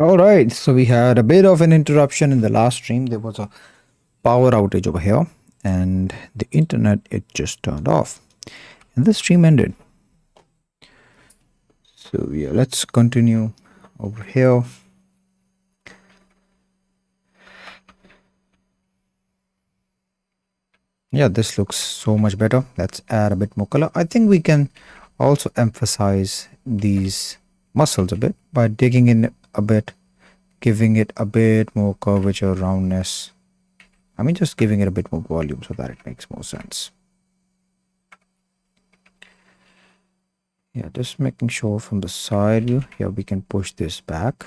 All right, so we had a bit of an interruption in the last stream. There was a power outage over here, and the internet it just turned off, and the stream ended. So yeah, let's continue over here. Yeah, this looks so much better. Let's add a bit more color. I think we can also emphasize these muscles a bit by digging in a bit, giving it a bit more curvature, roundness. I mean, just giving it a bit more volume so that it makes more sense. Yeah, just making sure from the side view here we can push this back.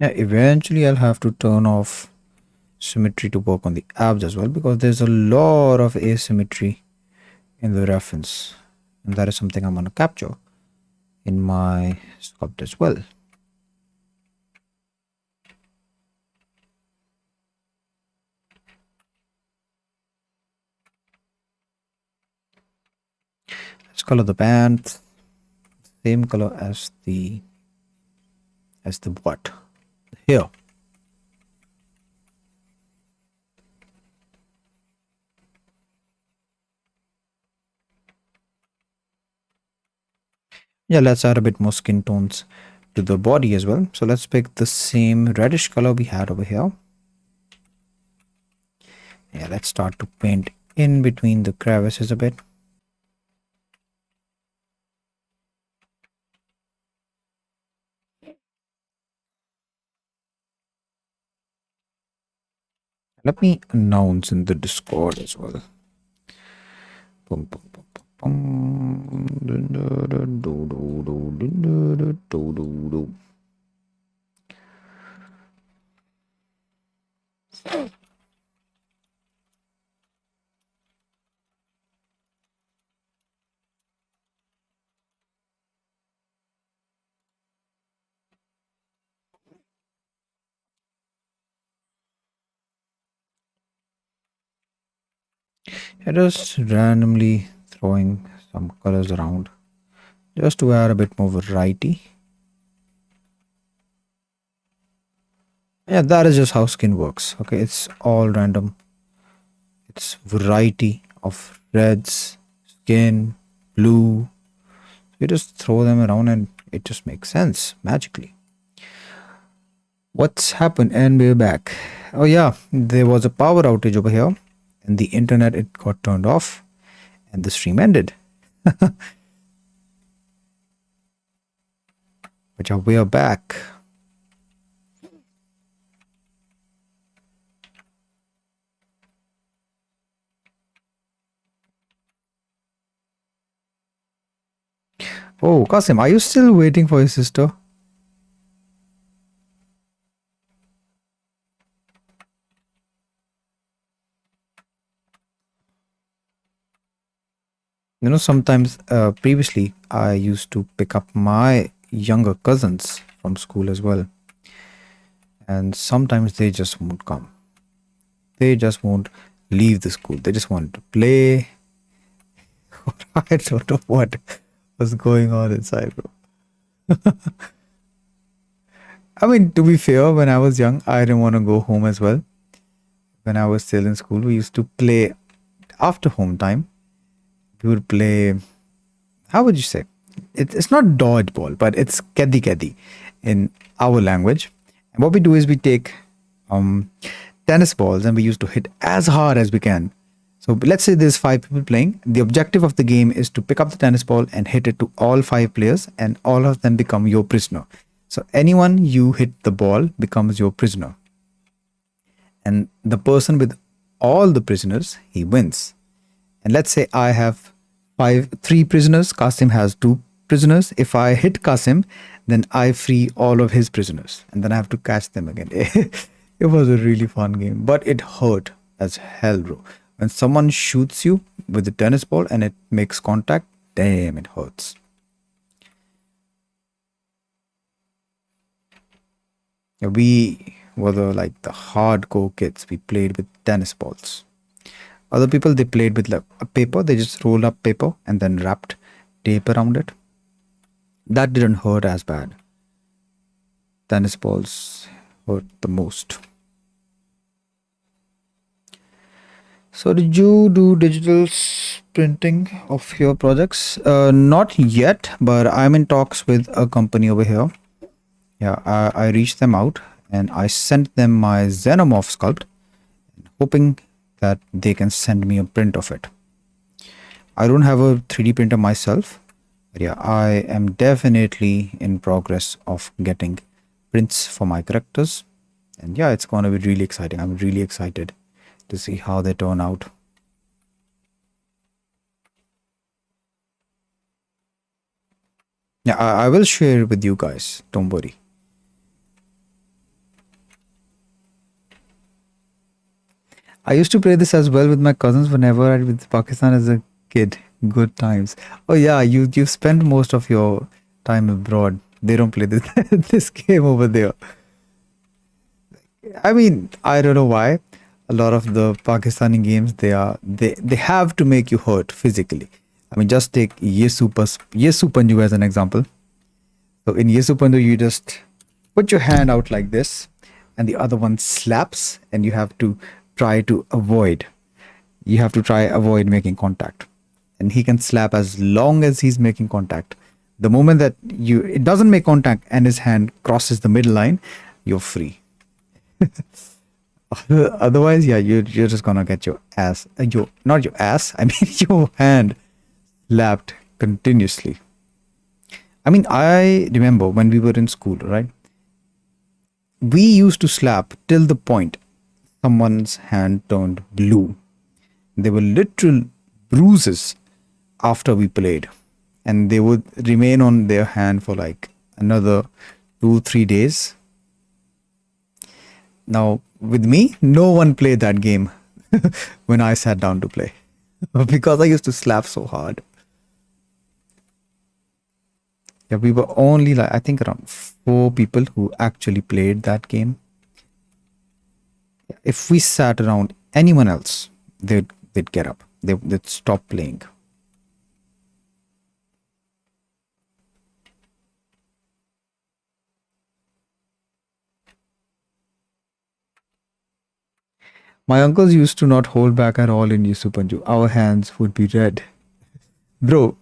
Yeah, eventually I'll have to turn off symmetry to work on the abs as well, because there's a lot of asymmetry in the reference, and that is something I'm going to capture in my sculpt as well. Let's color the band same color as the butt here. Yeah, let's add a bit more skin tones to the body as well. So let's pick the same reddish color we had over here. Yeah, let's start to paint in between the crevices a bit. Let me announce in the Discord as well. Boom, boom, boom, boom, boom. Just randomly throwing some colors around just to add a bit more variety. Yeah, that is just how skin works. Okay, it's all random. It's variety of reds, skin, blue. You just throw them around and it just makes sense magically. What's happened? And we're back. Oh yeah, there was a power outage over here, and the internet it got turned off, and the stream ended. But we are back. Oh, Kasim, are you still waiting for your sister? You know, sometimes previously I used to pick up my younger cousins from school as well. And sometimes they just won't come. They just won't leave the school. They just want to play. I don't know what was going on inside, bro. I mean, to be fair, when I was young, I didn't want to go home as well. When I was still in school, we used to play after home time. We would play, how would you say? It's not dodgeball, but it's keddi keddi in our language. And what we do is we take tennis balls and we used to hit as hard as we can. So let's say there's 5 people playing. The objective of the game is to pick up the tennis ball and hit it to all 5 players, and all of them become your prisoner. So anyone you hit the ball becomes your prisoner. And the person with all the prisoners, he wins. And let's say I have 3 prisoners, Kasim has 2 prisoners. If I hit Kasim, Then I free all of his prisoners, and then I have to catch them again. It was a really fun game, but it hurt as hell, bro. When someone shoots you with a tennis ball and it makes contact, damn, it hurts. Yeah, we were the hardcore kids. We played with tennis balls. Other people, they played with like a paper. They just rolled up paper and then wrapped tape around it. That didn't hurt as bad. Tennis balls hurt the most. So, did you do digital printing of your projects? Not yet, but I'm in talks with a company over here. Yeah, I reached them out and I sent them my xenomorph sculpt, hoping that they can send me a print of it. I don't have a 3D printer myself, but yeah, I am definitely in progress of getting prints for my characters. And yeah, it's going to be really exciting. I'm really excited to see how they turn out. Yeah, I will share with you guys. Don't worry. I used to play this as well with my cousins whenever I was with Pakistan as a kid. Good times. Oh yeah, you spend most of your time abroad. They don't play this this game over there. I mean, I don't know why. A lot of the Pakistani games they have to make you hurt physically. I mean, just take Yesu Panju as an example. So in Yesu Panju, you just put your hand out like this, and the other one slaps, and you have to try to avoid. You have to try avoid making contact, and he can slap as long as he's making contact. The moment that it doesn't make contact and his hand crosses the middle line, you're free. Otherwise, yeah, you're just gonna get your ass, your not your ass. I mean your hand slapped continuously. I mean, I remember when we were in school, right? We used to slap till the point someone's hand turned blue. They were literal bruises after we played, and they would remain on their hand for like another 2 3 days. Now, with me, no one played that game when I sat down to play because I used to slap so hard. Yeah, we were only like, I think, around 4 people who actually played that game. If we sat around anyone else, they'd get up. They'd stop playing. My uncles used to not hold back at all in Yusupanju. Our hands would be red. Bro,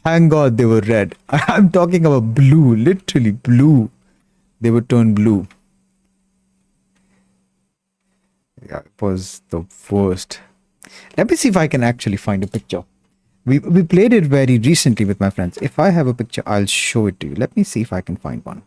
thank God they were red. I'm talking about blue, literally blue. They would turn blue. Yeah, it was the worst. Let me see if I can actually find a picture. We played it very recently with my friends. If I have a picture, I'll show it to you. Let me see if I can find one.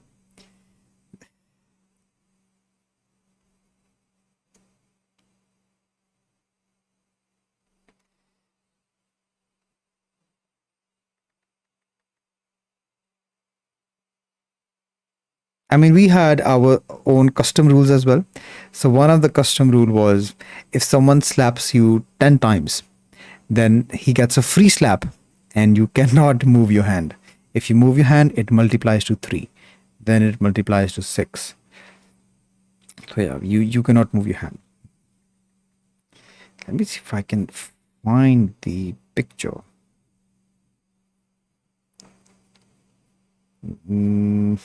I mean, we had our own custom rules as well. So one of the custom rule was if someone slaps you 10 times, then he gets a free slap and you cannot move your hand. If you move your hand, it multiplies to 3. Then it multiplies to 6. So yeah, you cannot move your hand. Let me see if I can find the picture. Mm.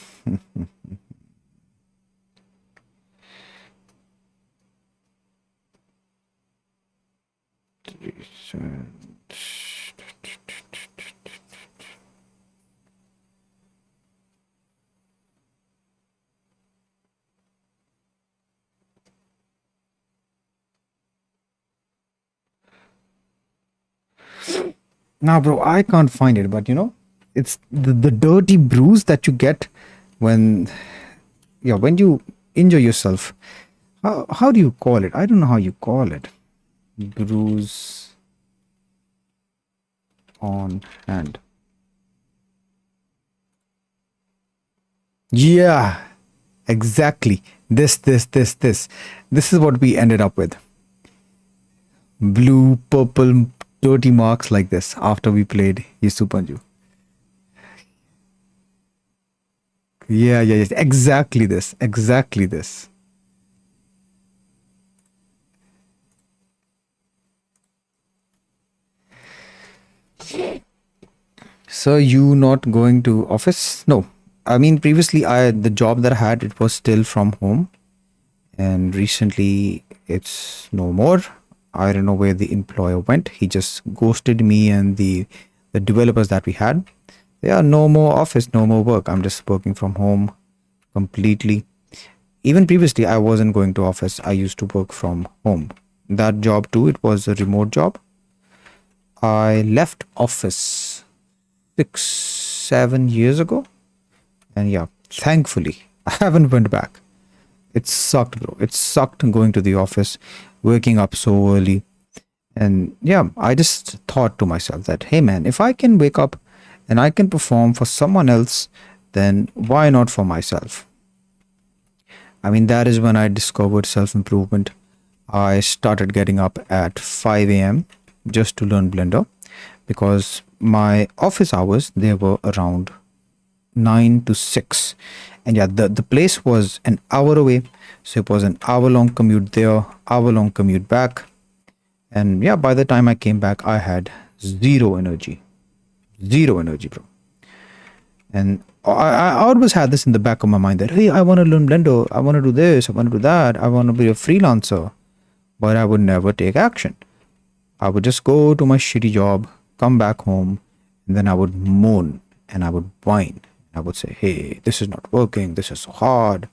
Now, bro, I can't find it, but it's the dirty bruise that you get when, yeah, when you injure yourself. How do you call it? I don't know how you call it. Bruise on hand. Yeah, exactly. This. This is what we ended up with. Blue, purple, dirty marks like this after we played Yisu Panju. Yeah. Exactly this. Exactly this. So you not going to office? No. I mean previously I the job that I had it was still from home, and recently it's no more. I don't know where the employer went. He just ghosted me and the developers that we had. Yeah, no more office, no more work. I'm just working from home completely. Even previously I wasn't going to office. I used to work from home. That job too, it was a remote job. I left office 6 7 years ago, and yeah, thankfully I haven't went back. It sucked, bro. It sucked going to the office, waking up so early. And yeah, I just thought to myself that, hey man, if I can wake up and I can perform for someone else, then why not for myself? I mean, that is when I discovered self improvement. I started getting up at 5 a.m. just to learn Blender, because my office hours they were around 9 to 6. And yeah, the place was an hour away, so it was an hour long commute there, hour long commute back. And yeah, by the time I came back I had zero energy, bro. And I always had this in the back of my mind that, hey, I want to learn Blender, I want to do this, I want to do that, I want to be a freelancer. But I would never take action. I would just go to my shitty job, come back home, and then I would moan and I would whine. I would say, hey, this is not working, this is so hard.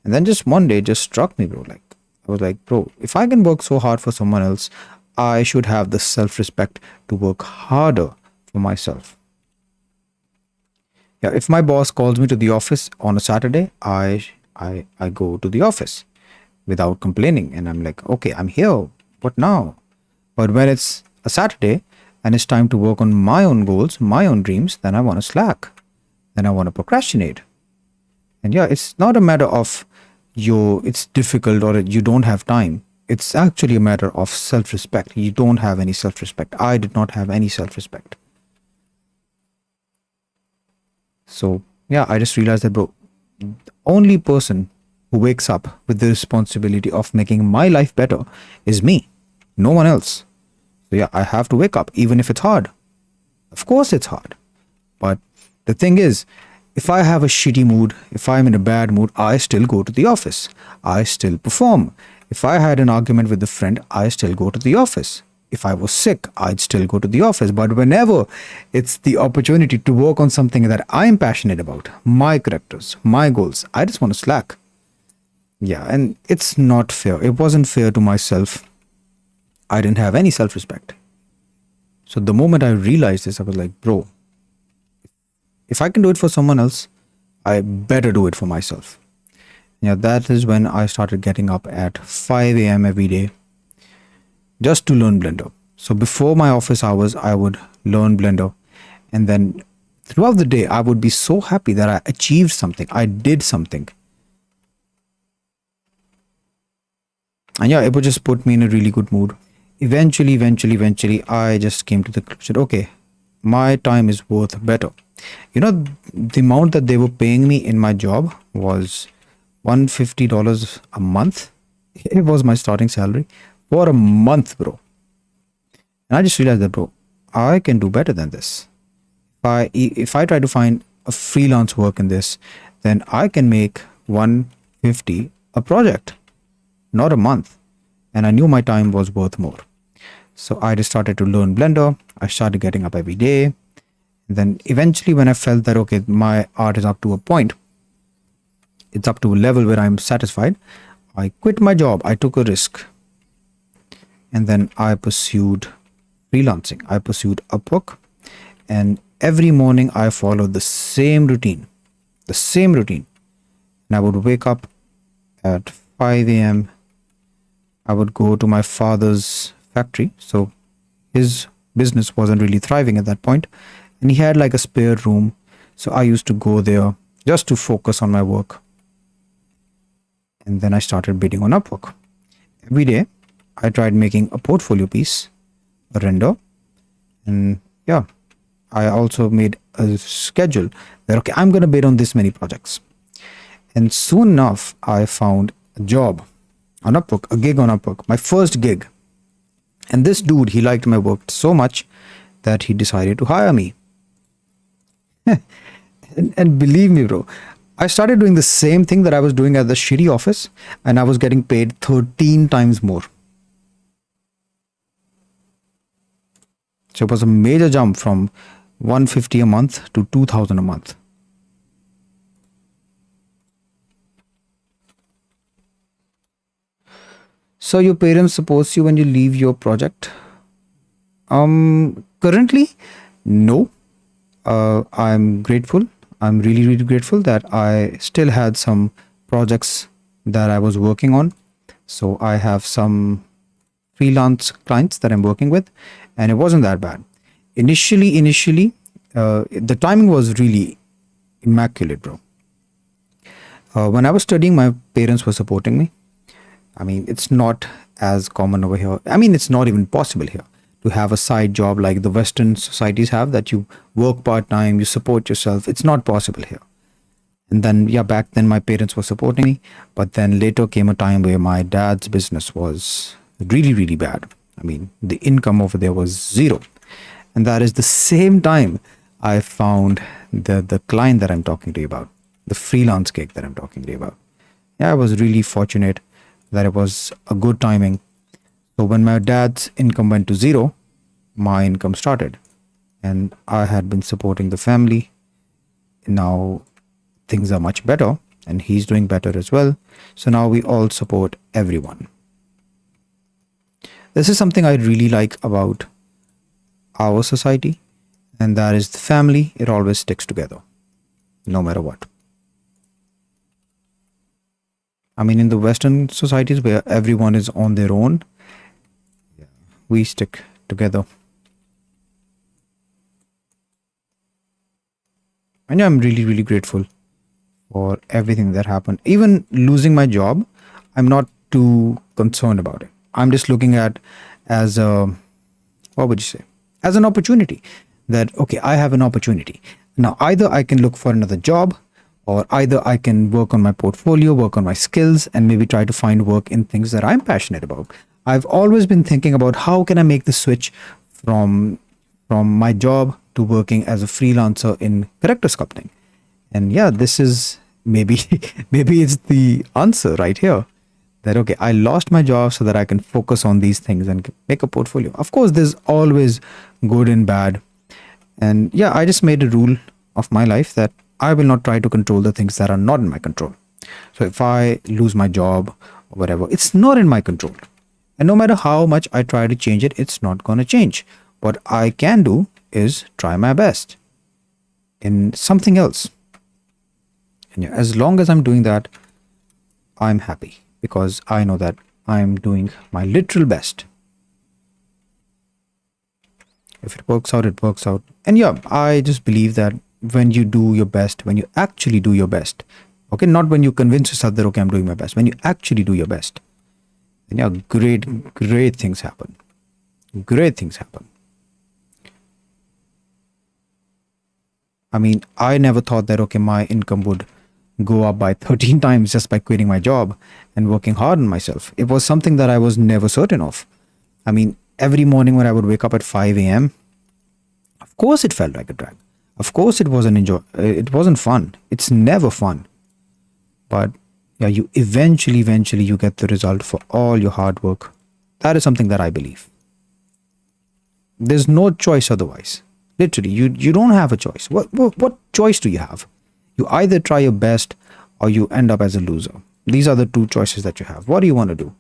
And then just one day it just struck me, bro. Like, I was like, bro, if I can work so hard for someone else, I should have the self respect to work harder for myself. Yeah, if my boss calls me to the office on a Saturday, I go to the office without complaining. And I'm like, okay, I'm here. What now? But when it's a Saturday and it's time to work on my own goals, my own dreams, then I want to slack. Then I want to procrastinate. And yeah, it's not a matter of it's difficult or you don't have time. It's actually a matter of self respect. You don't have any self respect. I did not have any self respect. So yeah, I just realized that, bro, the only person who wakes up with the responsibility of making my life better is me, no one else. So yeah, I have to wake up, even if it's hard. Of course, it's hard. But the thing is, if I have a shitty mood, if I'm in a bad mood, I still go to the office. I still perform. If I had an argument with a friend, I still go to the office. If I was sick, I'd still go to the office. But whenever it's the opportunity to work on something that I'm passionate about, my characters, my goals, I just want to slack. Yeah, and it's not fair. It wasn't fair to myself. I didn't have any self respect. So the moment I realized this, I was like, bro, if I can do it for someone else, I better do it for myself. Yeah, that is when I started getting up at 5 a.m. every day just to learn Blender. So before my office hours, I would learn Blender. And then throughout the day, I would be so happy that I achieved something. I did something. And yeah, it would just put me in a really good mood. Eventually, I just came to the conclusion, okay, my time is worth better. You know, the amount that they were paying me in my job was $150 a month. It was my starting salary for a month, bro. And I just realized that, bro, I can do better than this. If I try to find a freelance work in this, then I can make 150 a project, not a month. And I knew my time was worth more. So I just started to learn Blender. I started getting up every day. And then eventually when I felt that, okay, my art is up to a point, it's up to a level where I'm satisfied, I quit my job. I took a risk. And then I pursued freelancing. I pursued Upwork. And every morning I followed the same routine. And I would wake up at 5 a.m. I would go to my father's factory. So his business wasn't really thriving at that point, and he had like a spare room. So I used to go there just to focus on my work. And then I started bidding on Upwork. Every day, I tried making a portfolio piece, a render, and yeah, I also made a schedule that, okay, I'm going to bid on this many projects. And soon enough, I found a job on Upwork, a gig on Upwork, my first gig. And this dude, he liked my work so much that he decided to hire me. And believe me, bro, I started doing the same thing that I was doing at the shitty office, and I was getting paid 13 times more. So it was a major jump from 150 a month to 2000 a month. So your parents support you when you leave your project? Currently, no. I'm grateful. I'm really, really grateful that I still had some projects that I was working on. So I have some freelance clients that I'm working with, and it wasn't that bad. Initially, the timing was really immaculate, bro. When I was studying, my parents were supporting me. I mean, it's not as common over here. I mean, it's not even possible here to have a side job like the Western societies have, that you work part-time, you support yourself. It's not possible here. And then, yeah, back then my parents were supporting me. But then later came a time where my dad's business was really, really bad. I mean, the income over there was zero. And that is the same time I found the client that I'm talking to you about, the freelance gig that I'm talking to you about. Yeah, I was really fortunate that it was a good timing. So when my dad's income went to zero, my income started. And I had been supporting the family. Now things are much better, and he's doing better as well. So now we all support everyone. This is something I really like about our society, and that is the family. It always sticks together, no matter what. I mean, in the Western societies where everyone is on their own, we stick together. And I'm really, really grateful for everything that happened. Even losing my job, I'm not too concerned about it. I'm just looking at as a, what would you say? As an opportunity. That, okay, I have an opportunity. Now, either I can look for another job, or either I can work on my portfolio, work on my skills, and maybe try to find work in things that I'm passionate about. I've always been thinking about how can I make the switch from my job to working as a freelancer in character sculpting. And yeah, this is maybe maybe it's the answer right here. That, okay, I lost my job so that I can focus on these things and make a portfolio. Of course, there's always good and bad. And yeah, I just made a rule of my life that I will not try to control the things that are not in my control. So if I lose my job or whatever, it's not in my control. And no matter how much I try to change it, it's not going to change. What I can do is try my best in something else. And yeah, as long as I'm doing that, I'm happy, because I know that I'm doing my literal best. If it works out, it works out. And yeah, I just believe that when you do your best, when you actually do your best, okay, not when you convince yourself that, okay, I'm doing my best, when you actually do your best, then yeah, great things happen. Great things happen. I mean, I never thought that, okay, my income would go up by 13 times just by quitting my job and working hard on myself. It was something that I was never certain of. I mean, every morning when I would wake up at 5 a.m., of course it felt like a drag. Of course it wasn't fun. It's never fun. But yeah, you eventually you get the result for all your hard work. That is something that I believe. There's no choice otherwise. Literally, you don't have a choice. What choice do you have? You either try your best or you end up as a loser. These are the two choices that you have. What do you want to do?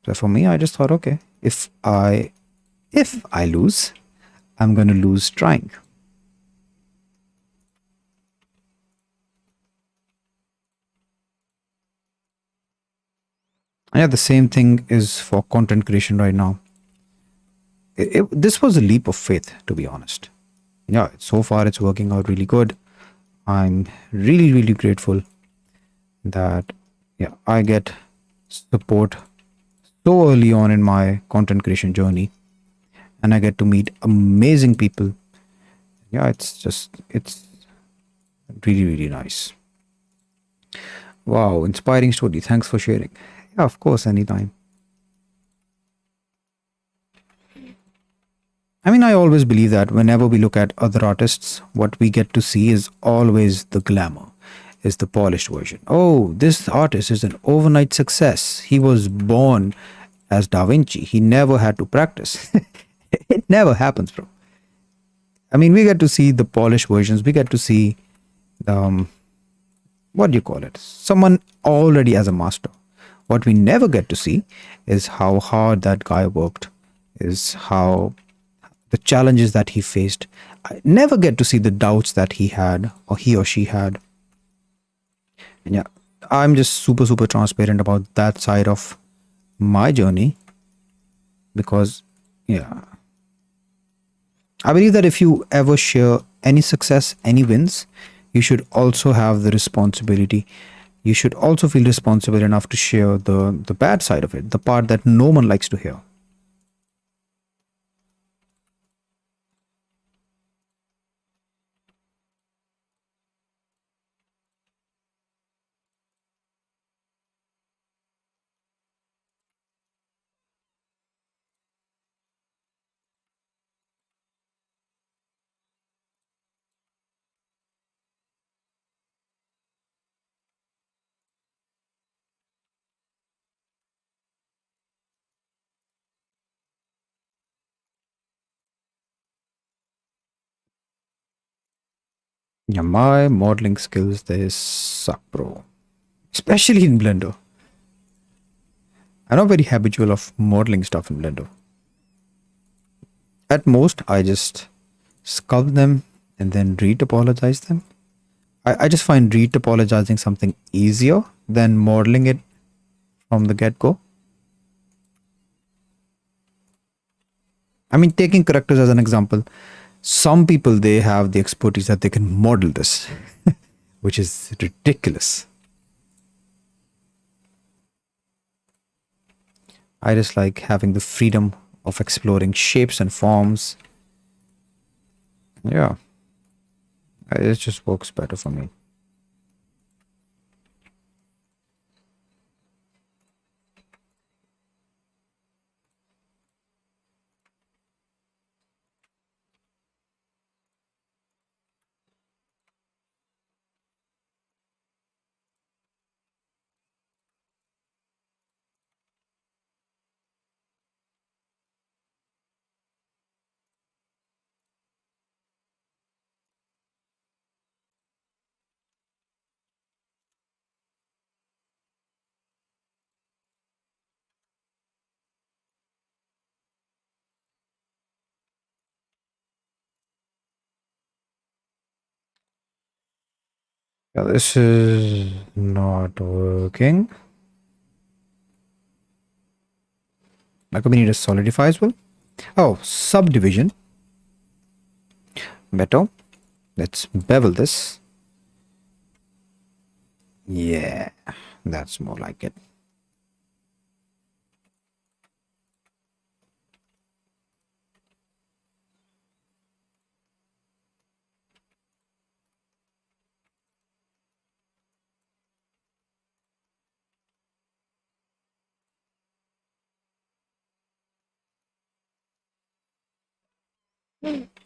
So for me, I just thought, okay, if I lose, I'm going to lose trying. And yeah, the same thing is for content creation right now. This was a leap of faith, to be honest. Yeah, so far it's working out really good. I'm really, really grateful that, yeah, I get support so early on in my content creation journey, and I get to meet amazing people. Yeah, it's really, really nice. Wow, inspiring story. Thanks for sharing. Yeah, of course, anytime. I mean, I always believe that whenever we look at other artists, what we get to see is always the glamour, is the polished version. Oh, this artist is an overnight success. He was born as Davinci. He never had to practice. It never happens, bro. I mean, we get to see the polished versions. We get to see the, what do you call it? Someone already as a master. What we never get to see is how hard that guy worked, is how the challenges that he faced. I never get to see the doubts that he had or he or she had. And yeah, I'm just super, super transparent about that side of my journey because, yeah, I believe that if you ever share any success, any wins, you should also have the responsibility. You should also feel responsible enough to share the bad side of it, the part that no one likes to hear. Yeah, my modeling skills they suck, bro. Especially in Blender. I'm not very habitual of modeling stuff in Blender. At most, I just sculpt them and then retopologize them. I just find retopologizing something easier than modeling it from the get go. I mean, taking characters as an example, some people they have the expertise that they can model this, which is ridiculous. I just like having the freedom of exploring shapes and forms. Yeah, it just works better for me. Yeah, this is not working. Like we need a solidify as well. Oh, subdivision. Better. Let's bevel this. Yeah, that's more like it.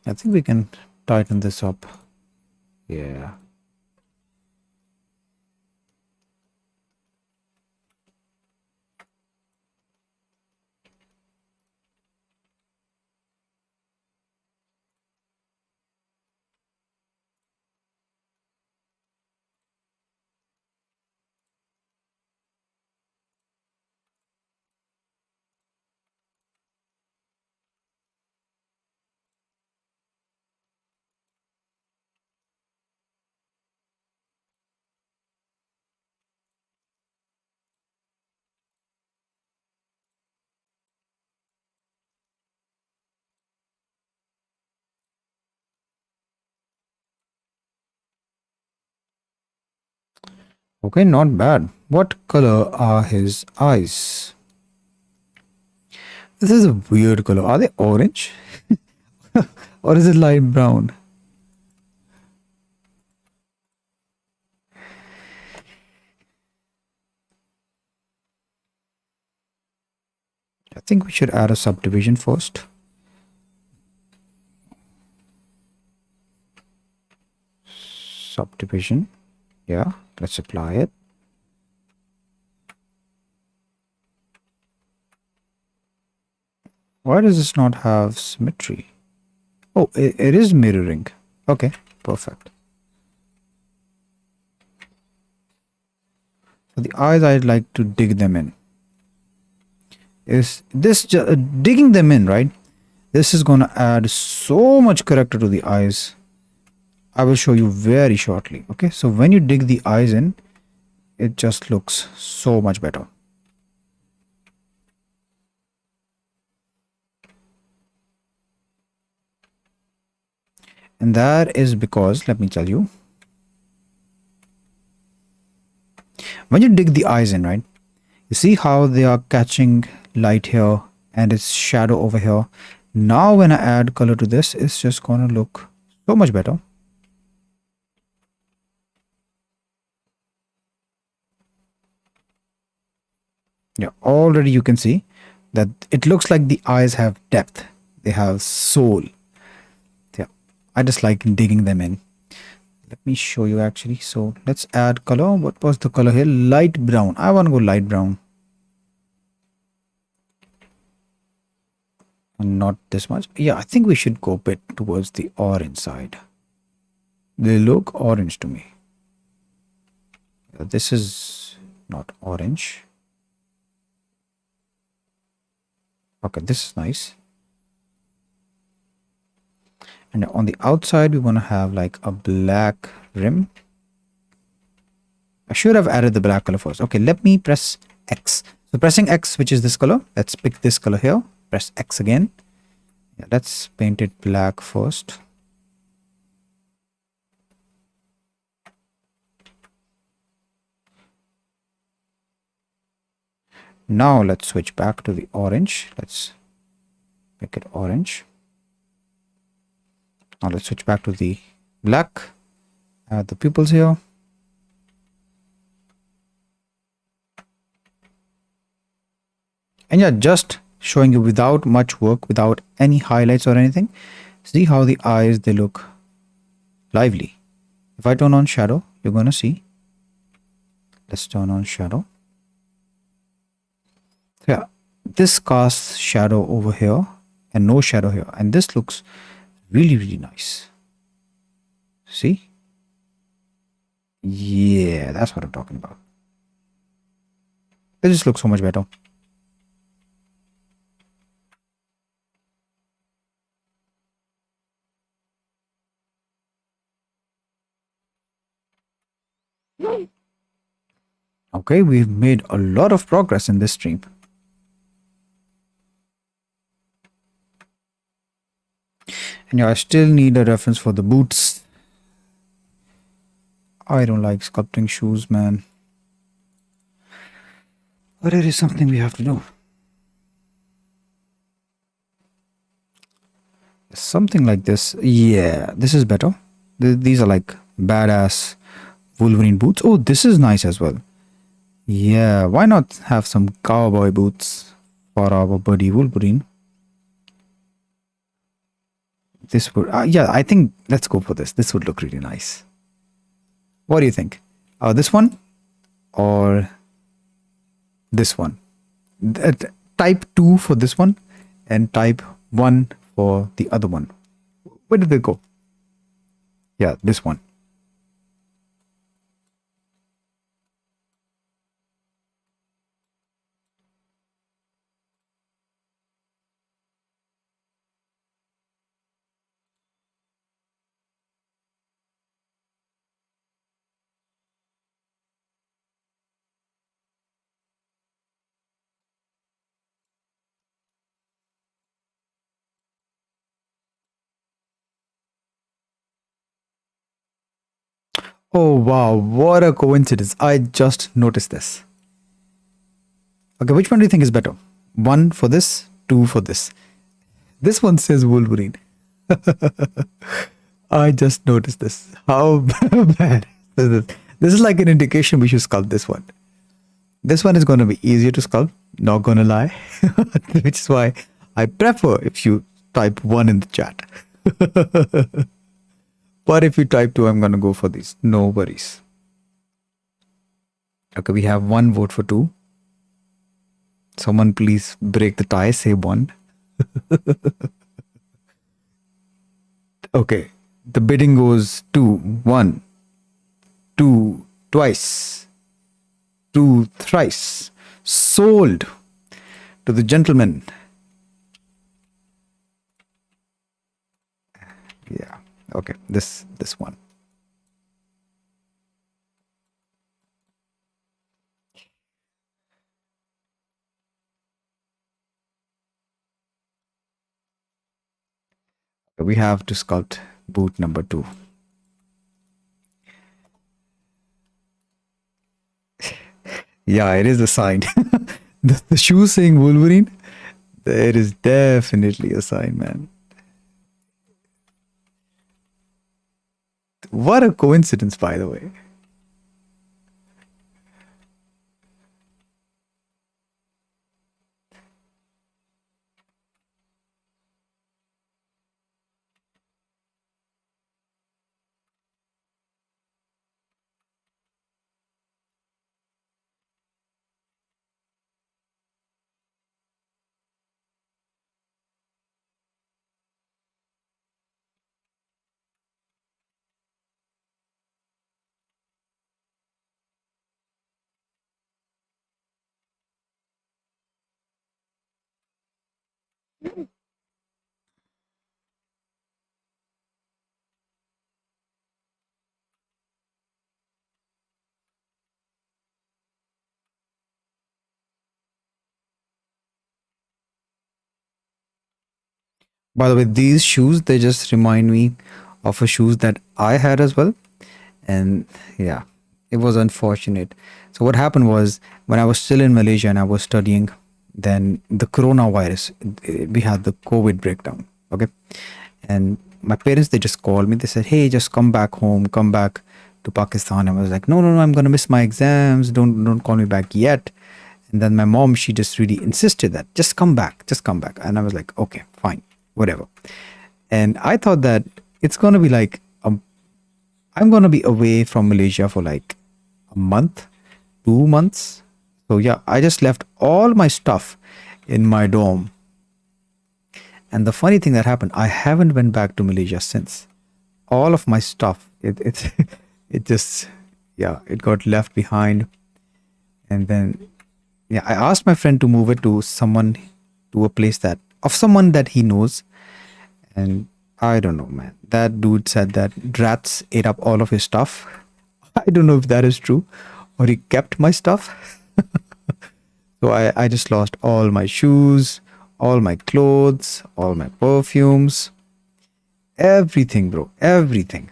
I think we can tighten this up. Yeah. Okay, not bad. What color are his eyes? This is a weird color. Are they orange? Or is it light brown? I think we should add a subdivision first. Subdivision. Yeah, let's apply it. Why does this not have symmetry? Oh, it is mirroring. Okay, perfect. For the eyes, I'd like to dig them in. Is this digging them in, right? This is gonna add so much character to the eyes. I will show you very shortly. Okay, so when you dig the eyes in, it just looks so much better. And that is because, let me tell you, when you dig the eyes in, right, you see how they are catching light here and it's shadow over here. Now when I add color to this, it's just gonna look so much better. Yeah, already you can see that it looks like the eyes have depth. They have soul. Yeah, I just like digging them in. Let me show you actually. So let's add color. What was the color here? Light brown. I want to go light brown. And not this much. Yeah, I think we should go a bit towards the orange side. They look orange to me. This is not orange. Okay, this is nice. And on the outside, we want to have like a black rim. I should have added the black color first. Okay, let me press X. So pressing X, which is this color. Let's pick this color here. Press X again. Yeah, let's paint it black first. Now let's switch back to the orange. Let's make it orange. Now let's switch back to the black. Add the pupils here. And yeah, just showing you without much work, without any highlights or anything. See how the eyes, they look lively. If I turn on shadow, you're going to see. Let's turn on shadow. So yeah, this casts shadow over here and no shadow here. And this looks really, really nice. See? Yeah, that's what I'm talking about. It just looks so much better. Okay, we've made a lot of progress in this stream. And yeah, I still need a reference for the boots. I don't like sculpting shoes, man. But it is something we have to do. Something like this. Yeah, this is better. These are like badass wolverine boots. Oh, this is nice as well. Yeah, why not have some cowboy boots for our buddy Wolverine? This would, yeah, I think let's go for this. This would look really nice. What do you think? This one or this one? Type 2 for this one and type 1 for the other one. Where did they go? Yeah, this one. Oh wow, what a coincidence. I just noticed this. Okay, which one do you think is better? One for this, two for this. This one says Wolverine. I just noticed this. How bad is this? This is like an indication we should sculpt this one. This one is going to be easier to sculpt, not going to lie. Which is why I prefer if you type one in the chat. But if you type two, I'm going to go for these. No worries. Okay, we have one vote for two. Someone please break the tie, say one. Okay, the bidding goes two, one, two, twice, two, thrice. Sold to the gentleman. Yeah. Okay, this one. We have to sculpt boot number two. Yeah, it is a sign. The shoe saying Wolverine, there is definitely a sign, man. What a coincidence, by the way. By the way, these shoes, they just remind me of a shoes that I had as well. And yeah, it was unfortunate. So what happened was when I was still in Malaysia and I was studying, then the coronavirus, we had the COVID breakdown. Okay. And my parents, they just called me. They said, hey, just come back home, come back to Pakistan. I was like, no, no, no, I'm going to miss my exams. Don't call me back yet. And then my mom, she just really insisted that just come back, just come back. And I was like, okay, fine, whatever. And I thought that it's going to be like, I'm going to be away from Malaysia for like a month, 2 months. So yeah, I just left all my stuff in my dorm. And the funny thing that happened, I haven't went back to Malaysia since. All of my stuff, it just, yeah, it got left behind. And then, yeah, I asked my friend to move it to someone, to a place that, of someone that he knows. And I don't know, man. That dude said that rats ate up all of his stuff. I don't know if that is true or he kept my stuff. So I just lost all my shoes, all my clothes, all my perfumes, everything, bro, everything.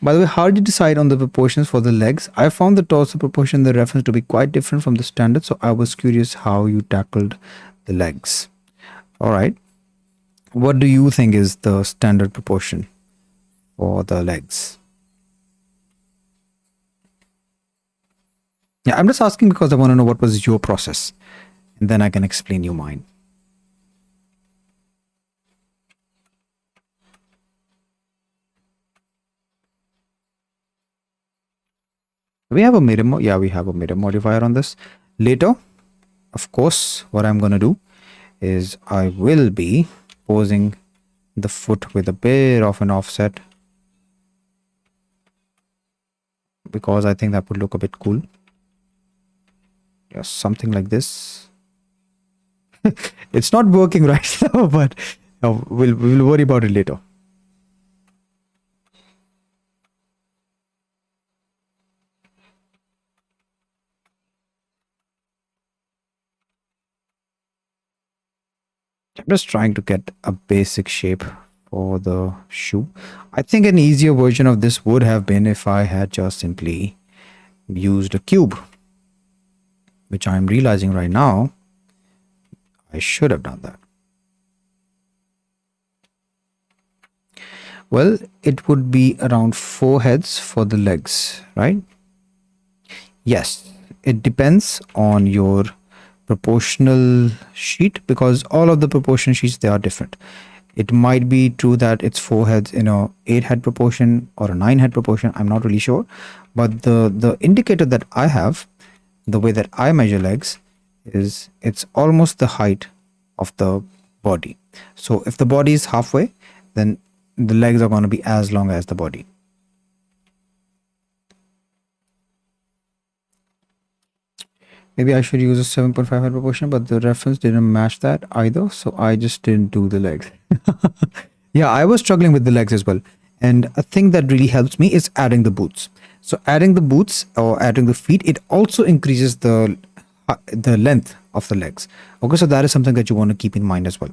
By the way, how did you decide on the proportions for the legs? I found the torso proportion in the reference to be quite different from the standard, so I was curious how you tackled the legs. All right. What do you think is the standard proportion for the legs? Yeah, I'm just asking because I want to know what was your process, and then I can explain you mine. We have a mirror, yeah, we have a mirror modifier on this. Later, of course, what I'm going to do is I will be posing the foot with a bit of an offset because I think that would look a bit cool. Yeah, something like this. It's not working right now, but we'll worry about it later. I'm just trying to get a basic shape for the shoe. I think an easier version of this would have been if I had just simply used a cube, which I'm realizing right now I should have done that. Well, it would be around 4 heads for the legs, right? Yes, it depends on your proportional sheet, because all of the proportion sheets, they are different. It might be true that it's 4 heads in a 8 head proportion or a 9 head proportion. I'm not really sure, but the indicator that I have, the way that I measure legs, is it's almost the height of the body. So if the body is halfway, then the legs are going to be as long as the body. Maybe I should use a 7.5 head proportion, but the reference didn't match that either, so I just didn't do the legs. Yeah, I was struggling with the legs as well. And a thing that really helps me is adding the boots. So adding the boots or adding the feet, it also increases the length of the legs. Okay, so that is something that you want to keep in mind as well.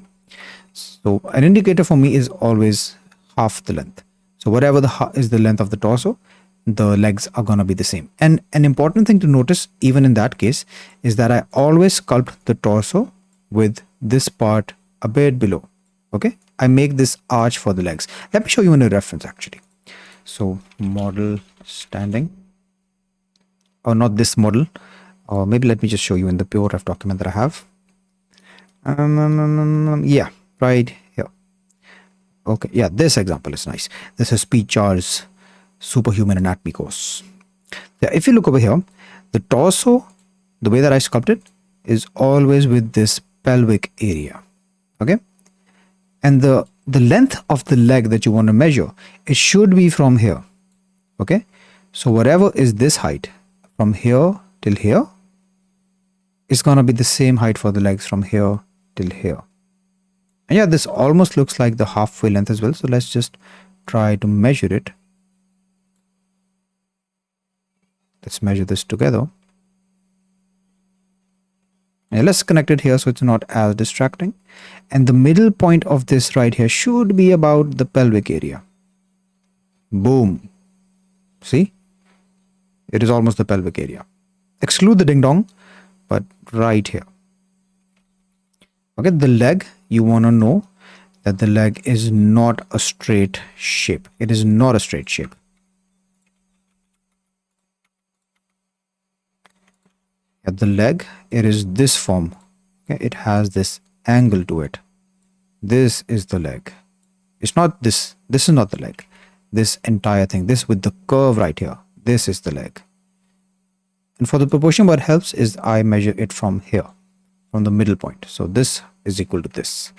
So an indicator for me is always half the length. So whatever is the length of the torso, the legs are going to be the same. And an important thing to notice even in that case is that I always sculpt the torso with this part a bit below. Okay, I make this arch for the legs. Let me show you in a reference actually. So model standing, or not this model, or maybe let me just show you in the pure ref document that I have. Yeah, right here. Okay, yeah, this example is nice. This is P. Char's Superhuman Anatomy course. Yeah, if you look over here, the torso, the way that I sculpt it, is always with this pelvic area. Okay, and the length of the leg that you want to measure, it should be from here. Okay, so whatever is this height from here till here is gonna be the same height for the legs from here till here. And yeah, this almost looks like the halfway length as well. So let's just try to measure it. Let's measure this together. And let's connect it here so it's not as distracting. And the middle point of this right here should be about the pelvic area. Boom. See? It is almost the pelvic area. Exclude the ding dong, but right here. Okay, the leg, you want to know that the leg is not a straight shape. It is not a straight shape. At the leg, it is this form. Okay, it has this angle to it. This is the leg. It's not this. This is not the leg. This entire thing, this with the curve right here, this is the leg. And for the proportion, what helps is I measure it from here, from the middle point. So this is equal to this.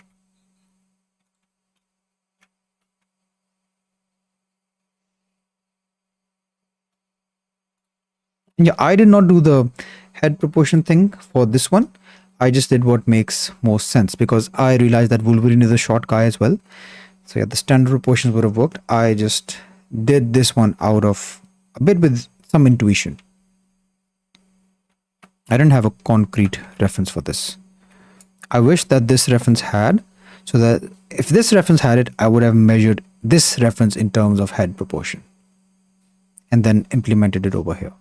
Yeah, I did not do the head proportion thing for this one. I just did what makes most sense because I realized that Wolverine is a short guy as well. So yeah, the standard proportions would have worked. I just did this one out of a bit with some intuition. I didn't have a concrete reference for this. I wish that this reference had, so that if this reference had it, I would have measured this reference in terms of head proportion and then implemented it over here.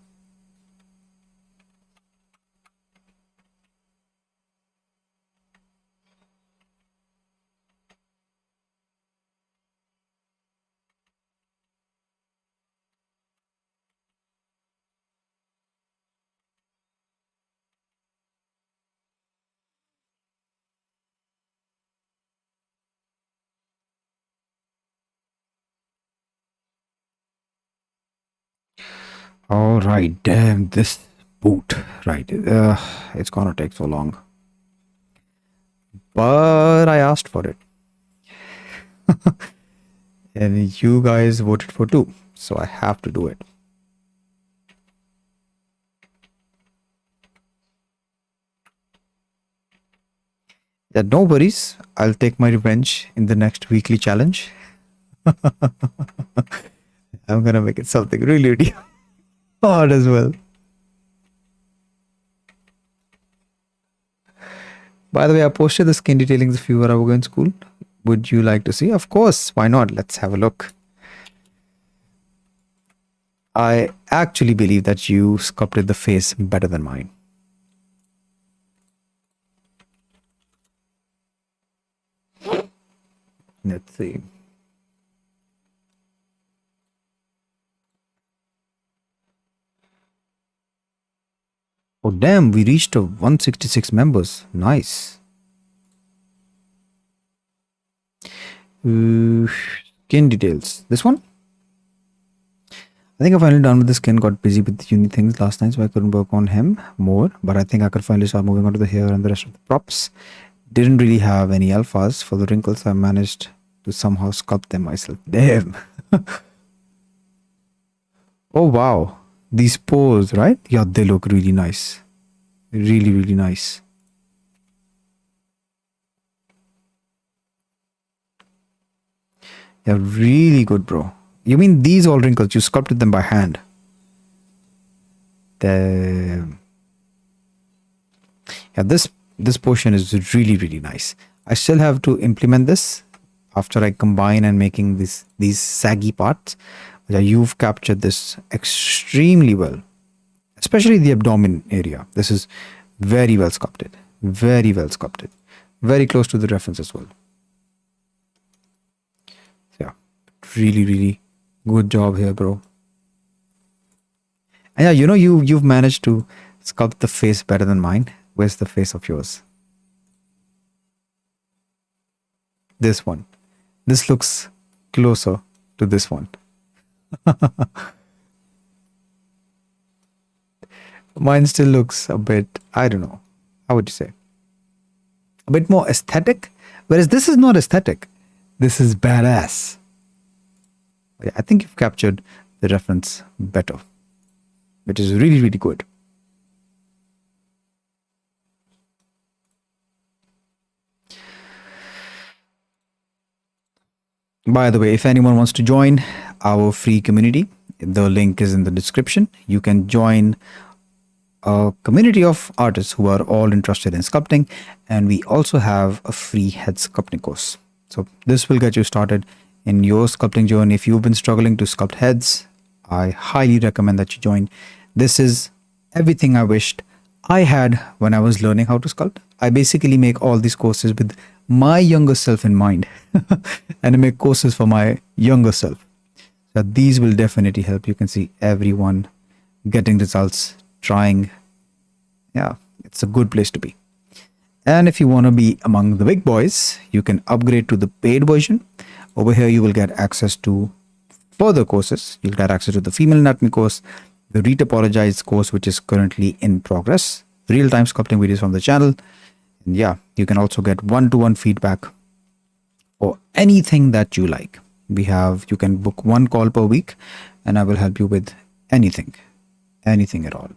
All right, damn this boot. Right, it's gonna take so long. But I asked for it. And you guys voted for 2, so I have to do it. Yeah, no worries. I'll take my revenge in the next weekly challenge. I'm gonna make it something really, really hard as well. By the way, I posted the skin detailings if you were ever in school. would you like to see? Of course, why not? Let's have a look. I actually believe that you sculpted the face better than mine. Let's see. Oh, damn, we reached a 166 members. Nice. Skin details. This one? I think I finally done with the skin. Got busy with the uni things last night, so I couldn't work on him more. But I think I could finally start moving on to the hair and the rest of the props. Didn't really have any alphas for the wrinkles. I managed to somehow sculpt them myself. Damn. Oh, wow. These pores, right? Yeah, they look really nice. Really, really nice. Yeah, really good, bro. You mean these all wrinkles? You sculpted them by hand. The yeah, this portion is really, really nice. I still have to implement this after I combine and making these saggy parts. Yeah, you've captured this extremely well, especially the abdomen area. This is very well sculpted. Very well sculpted. Very close to the reference as well. So yeah, really, really good job here, bro. And yeah, you know, you've managed to sculpt the face better than mine. Where's the face of yours? This one. This looks closer to this one. Mine still looks a bit, I don't know, how would you say? A bit more aesthetic. Whereas this is not aesthetic. This is badass. Yeah, I think you've captured the reference better, which is really, really good. By the way, if anyone wants to join our free community, the link is in the description. You can join a community of artists who are all interested in sculpting, and we also have a free head sculpting course. So this will get you started in your sculpting journey. If you've been struggling to sculpt heads, I highly recommend that you join. This is everything I wished I had when I was learning how to sculpt. I basically make all these courses with my younger self in mind and I make courses for my younger self. So these will definitely help. You can see everyone getting results, trying. Yeah, it's a good place to be. And if you want to be among the big boys, you can upgrade to the paid version. Over here, you will get access to further courses. You'll get access to the female anatomy course, the retopologized course, which is currently in progress, real-time sculpting videos from the channel. And yeah, you can also get one-to-one feedback or anything that you like. You can book one call per week and I will help you with anything at all.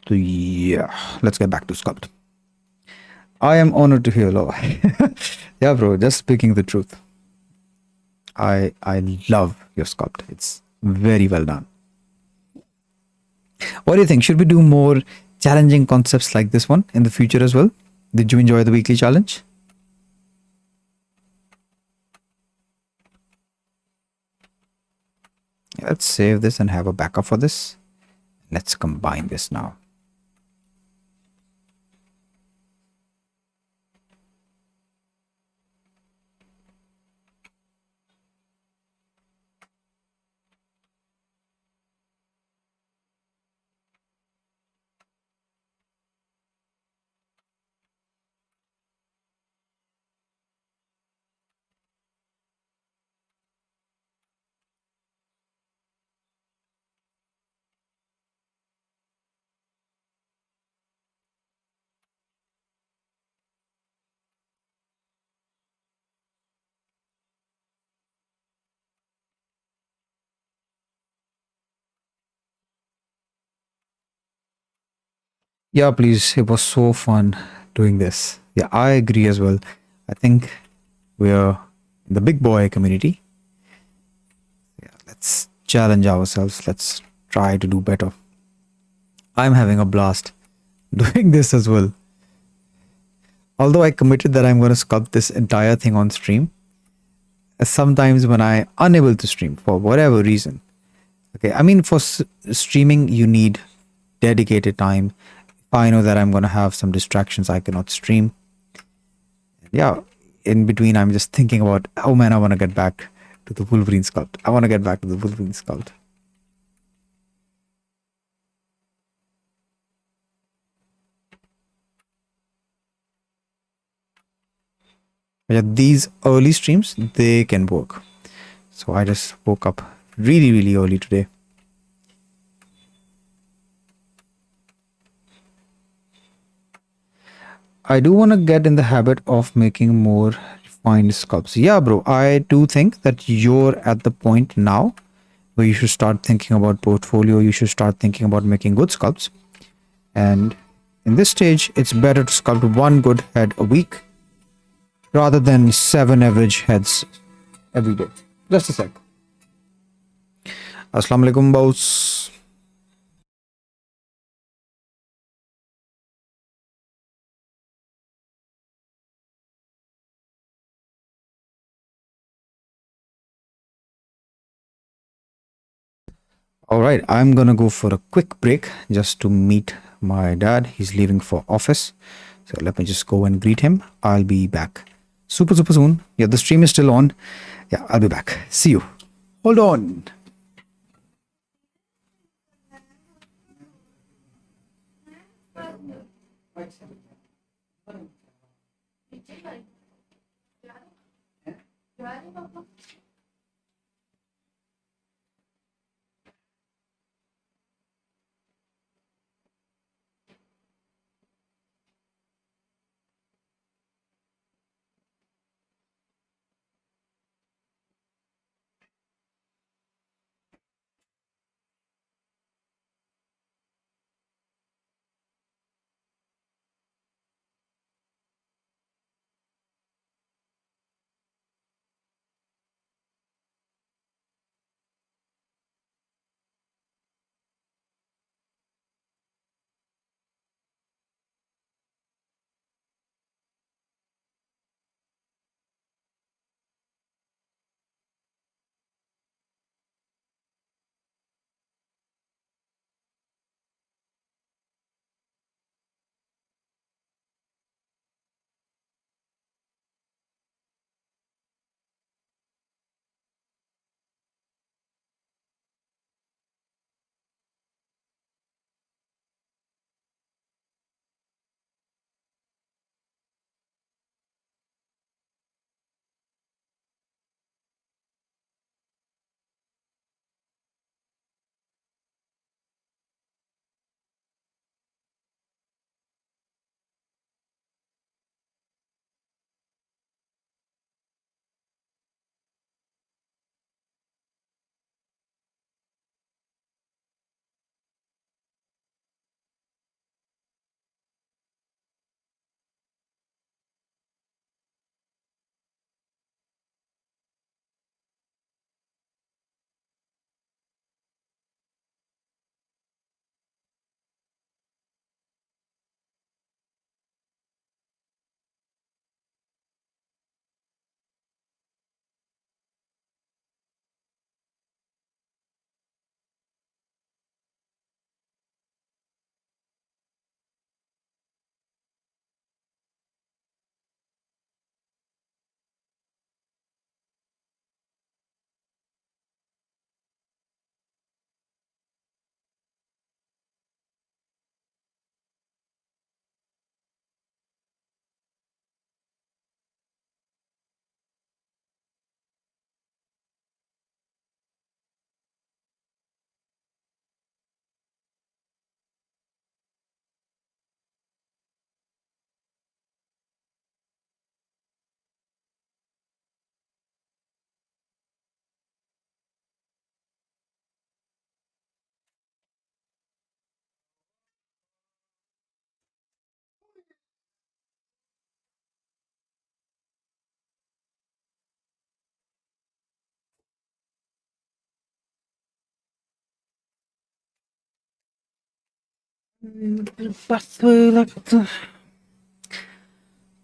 So yeah, let's get back to sculpt. I am honored to hear, Law. Yeah, bro, just speaking the truth. I love your sculpt. It's very well done. What do you think? Should we do more challenging concepts like this one in the future as well? Did you enjoy the weekly challenge? Let's save this and have a backup for this. Let's combine this now. Yeah, please. It was so fun doing this. Yeah, I agree as well. I think we're in the big boy community. Yeah, let's challenge ourselves. Let's try to do better. I'm having a blast doing this as well. Although I committed that I'm going to sculpt this entire thing on stream, sometimes when I unable to stream for whatever reason, okay, I mean, for streaming, you need dedicated time. If I know that I'm going to have some distractions, I cannot stream. Yeah, in between, I'm just thinking about, oh man, I want to get back to the Wolverine sculpt. I want to get back to the Wolverine sculpt. Yeah, these early streams, they can work. So I just woke up really, really early today. I do want to get in the habit of making more refined sculpts. Yeah, bro, I do think that you're at the point now where you should start thinking about portfolio. You should start thinking about making good sculpts. And in this stage, it's better to sculpt one good head a week rather than 7 average heads every day. Just a sec. Assalamu alaikum, boss. All right, I'm gonna go for a quick break just to meet my dad. He's leaving for office. So let me just go and greet him. I'll be back super, super soon. Yeah, the stream is still on. Yeah, I'll be back. See you. Hold on.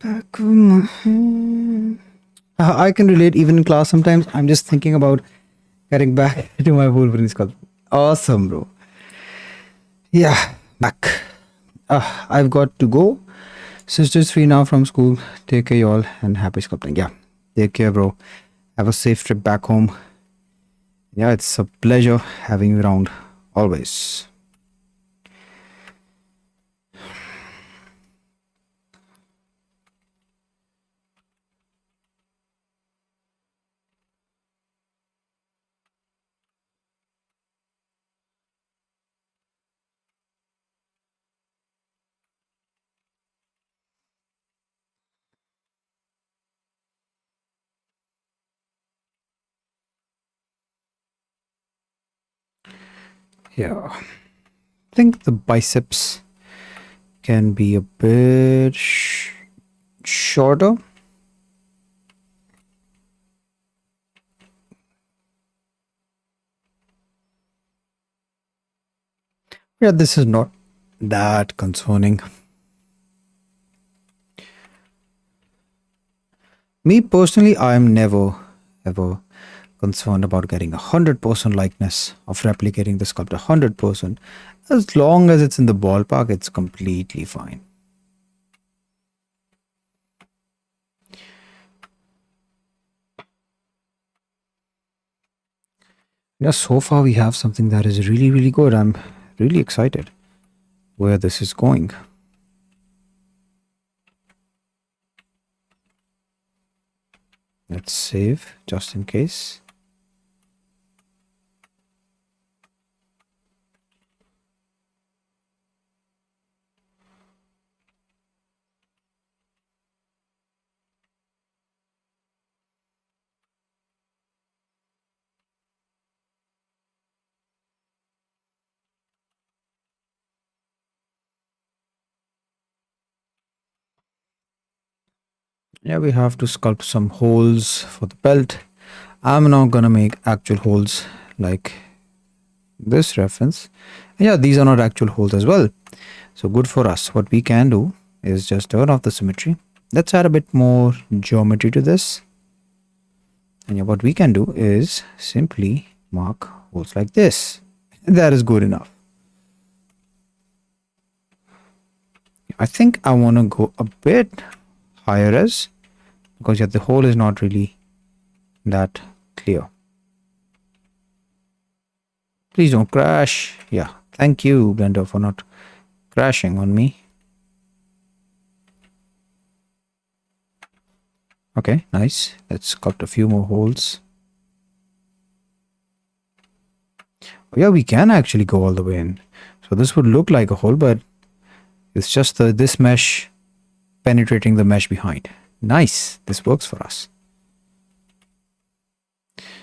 Back of my hand. I can relate even in class sometimes. I'm just thinking about getting back to my wolverine sculpt. Awesome, bro. Yeah, back. I've got to go. Sister's free now from school. Take care, y'all, and happy sculpting. Yeah, take care, bro. Have a safe trip back home. Yeah, it's a pleasure having you around always. Yeah, I think the biceps can be a bit shorter. Yeah, this is not that concerning. Me personally, I am never ever concerned about getting 100% likeness of replicating the sculpture 100%. As long as it's in the ballpark, it's completely fine. Yeah, so far we have something that is really, really good. I'm really excited where this is going. Let's save just in case. Yeah, we have to sculpt some holes for the belt. I'm not gonna make actual holes like this reference. Yeah, these are not actual holes as well. So good for us. What we can do is just turn off the symmetry. Let's add a bit more geometry to this. And yeah, what we can do is simply mark holes like this. That is good enough. I think I want to go a bit higher as because yeah, the hole is not really that clear. Please don't crash. Yeah, thank you, Blender, for not crashing on me. Okay, nice. Let's cut a few more holes. Oh, yeah, we can actually go all the way in. So this would look like a hole, but it's just this mesh penetrating the mesh behind. Nice. This works for us.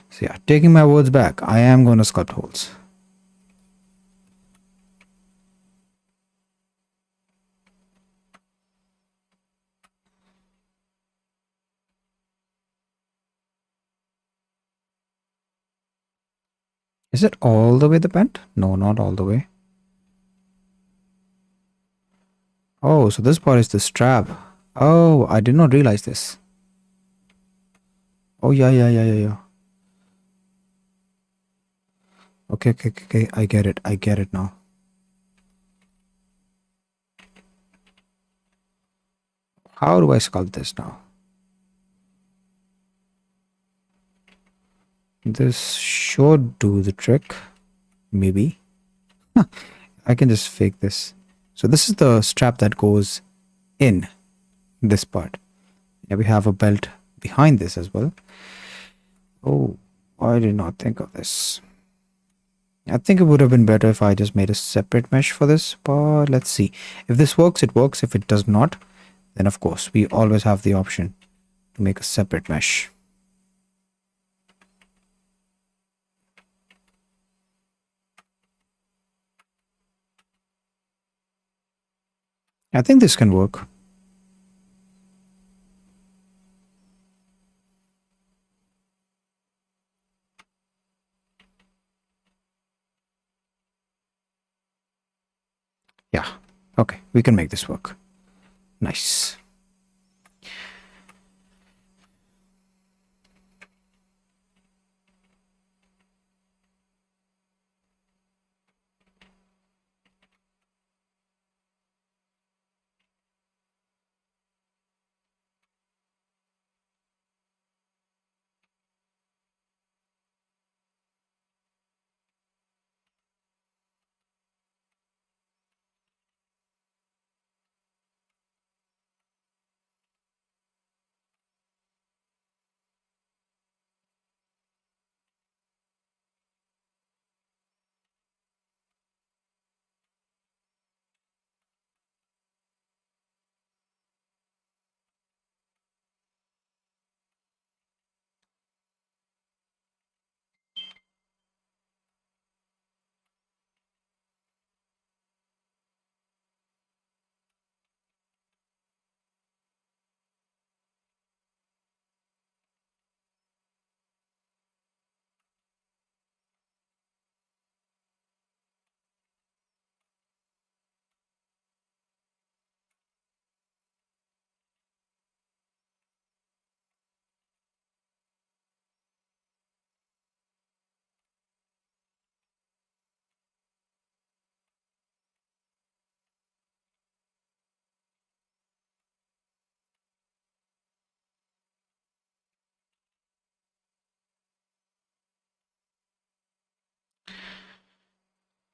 So yeah, taking my words back, I am going to sculpt holes. Is it all the way the bent? No, not all the way. Oh, so this part is the strap. Oh, I did not realize this. Oh, yeah. Okay. I get it. I get it now. How do I sculpt this now? This should do the trick. Maybe. I can just fake this. So this is the strap that goes in this part. Yeah, we have a belt behind this as well. Oh, I did not think of this. I think it would have been better if I just made a separate mesh for this, but let's see. If this works, it works. If it does not, then of course, we always have the option to make a separate mesh. I think this can work. Yeah, okay, we can make this work. Nice.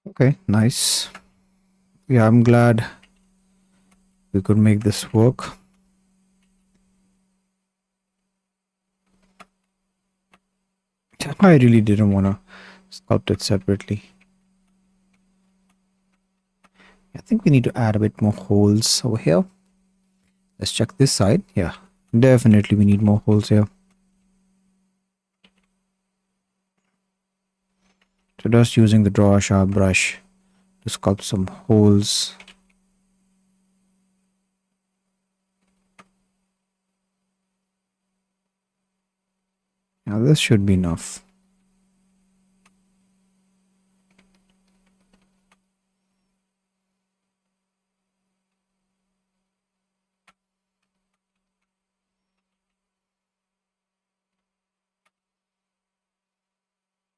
Okay, nice. Yeah, I'm glad we could make this work. I really didn't want to sculpt it separately. I think we need to add a bit more holes over here. Let's check this side. Yeah, definitely we need more holes here. So just using the draw sharp brush to sculpt some holes. Now this should be enough.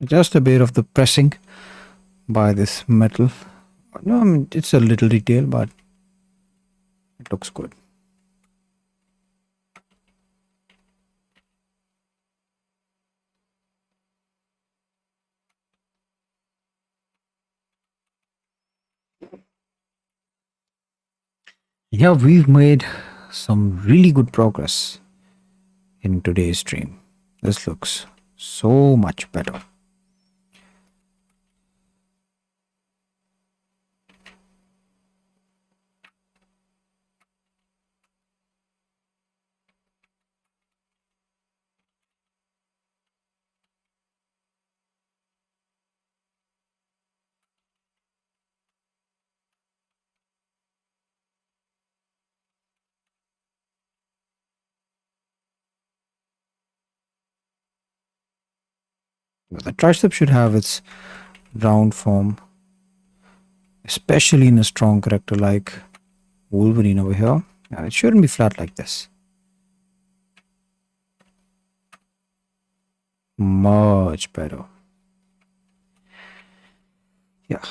Just a bit of the pressing by this metal. No, I mean, it's a little detail, but it looks good. Yeah, we've made some really good progress in today's stream. This looks so much better. The tricep should have its round form, especially in a strong character like Wolverine over here. It shouldn't be flat like this. Much better. Yeah,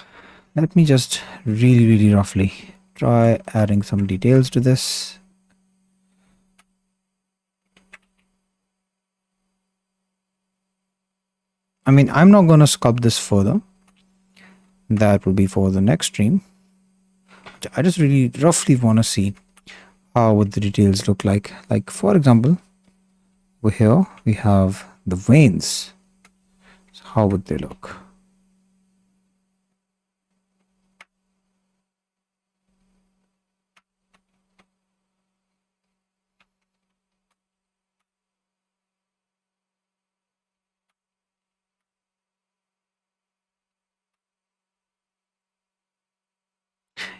let me just really roughly try adding some details to this. I mean, I'm not going to sculpt this further. That will be for the next stream. I just really roughly want to see how would the details look like. Like, for example, over here we have the veins. So how would they look?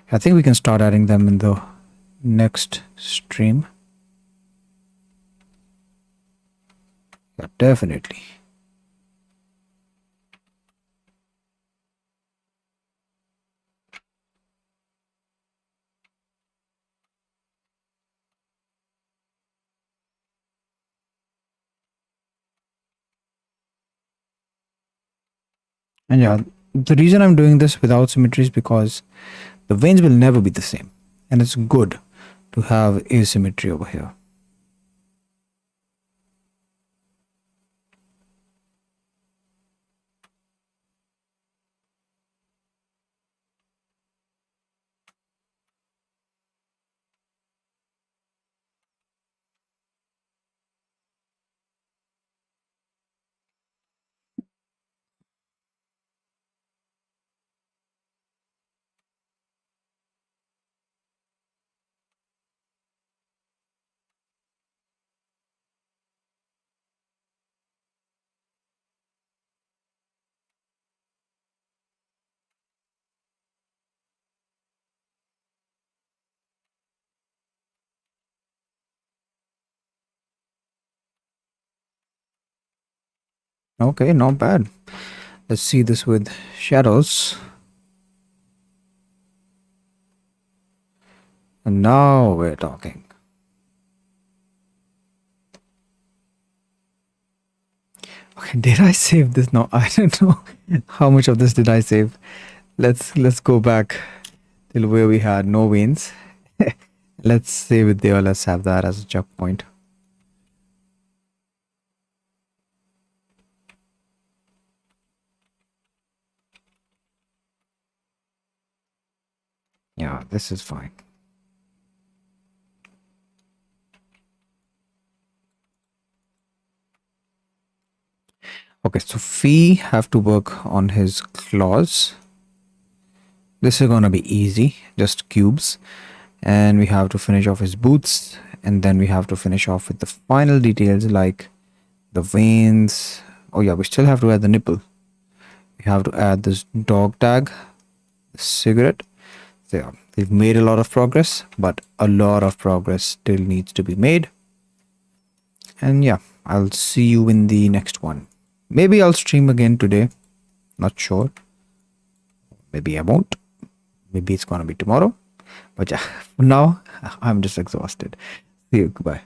I think we can start adding them in the next stream. Yeah, definitely. And yeah, the reason I'm doing this without symmetry is because the veins will never be the same. And it's good to have asymmetry over here. Okay, not bad. Let's see this with shadows. And now we're talking. Okay, did I save this? No, I don't know how much of this did I save. Let's go back till where we had no veins. Let's save it there. Let's have that as a checkpoint. Yeah, this is fine. Okay, so we have to work on his claws. This is gonna be easy, just cubes. And we have to finish off his boots, and then we have to finish off with the final details like the veins. Oh yeah, we still have to add the nipple. We have to add this dog tag, the cigarette. So yeah, we've made a lot of progress, but a lot of progress still needs to be made. And yeah, I'll see you in the next one. Maybe I'll stream again today. Not sure. Maybe I won't. Maybe it's gonna be tomorrow. But yeah, for now, I'm just exhausted. See you. Goodbye.